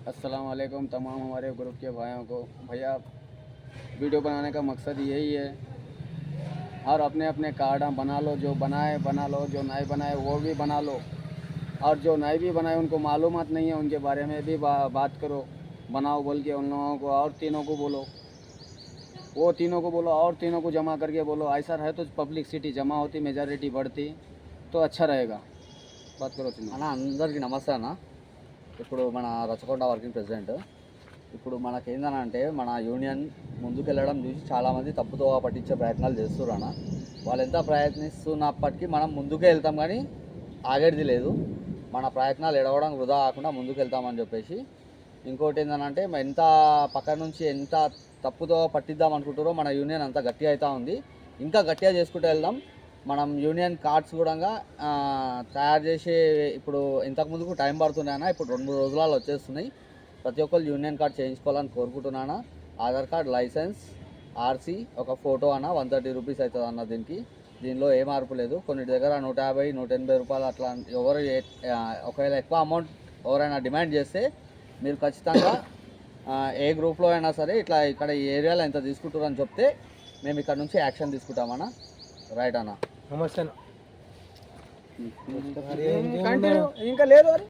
अस्सलाम वालेकुम तमाम हमारे ग्रुप के भाइयों को। भैया वीडियो बनाने का मकसद यही है, और अपने अपने कार्ड बना लो, जो बनाए बना लो, जो नहीं बनाए वो भी बना लो, और जो नहीं भी बनाए उनको मालूमात नहीं है उनके बारे में भी बात करो, बनाओ बोल के उन लोगों को, और तीनों को बोलो, वो तीनों को बोलो और तीनों को जमा करके बोलो। ऐसा रहे तो पब्लिसिटी जमा होती, मेजॉरिटी बढ़ती तो अच्छा रहेगा। बात करो तीनों। అన్న అందరికీ నమస్తే అన్న. ఇప్పుడు మన రచకొండ వర్కింగ్ ప్రెసిడెంట్. ఇప్పుడు మనకేందనంటే మన యూనియన్ ముందుకెళ్ళడం చూసి చాలామంది తప్పుతో పట్టించే ప్రయత్నాలు చేస్తున్నారు అన్న. వాళ్ళు ఎంత ప్రయత్నిస్తున్నప్పటికీ మనం ముందుకే వెళ్తాం కానీ ఆగేది లేదు. మన ప్రయత్నాలు ఎడవడం వృధా కాకుండా ముందుకు వెళ్తామని చెప్పేసి. ఇంకోటి ఏంటంటే ఎంత పక్క నుంచి ఎంత తప్పుతో పట్టిద్దాం అనుకుంటారో మన యూనియన్ అంత గట్టిగా అవుతూ ఉంది. ఇంకా గట్టిగా చేసుకుంటూ వెళ్దాం. మనం యూనియన్ కార్డ్స్ కూడా తయారు చేసి ఇప్పుడు ఇంతకుముందుకు టైం పడుతున్నాయన్న, ఇప్పుడు 2-3 రోజులలో వచ్చేస్తున్నాయి. ప్రతి ఒక్కరు యూనియన్ కార్డ్ చేయించుకోవాలని కోరుకుంటున్నాను. ఆధార్ కార్డ్, లైసెన్స్, ఆర్సీ, ఒక ఫోటో అన్న 130 రూపీస్ అవుతుంది అన్న. దీనిలో ఏ మార్పు లేదు. కొన్నిటి దగ్గర 150, 180 రూపాయలు అట్లా. ఎవరు ఒకవేళ ఎక్కువ అమౌంట్ ఎవరైనా డిమాండ్ చేస్తే మీరు ఖచ్చితంగా ఏ గ్రూప్లో అయినా సరే ఇట్లా ఇక్కడ ఈ ఏరియాలో ఎంత తీసుకుంటారని చెప్తే మేము ఇక్కడ నుంచి యాక్షన్ తీసుకుంటామన్నా. రైట్ అన్న. నమస్తే. ఇంకా లేదు.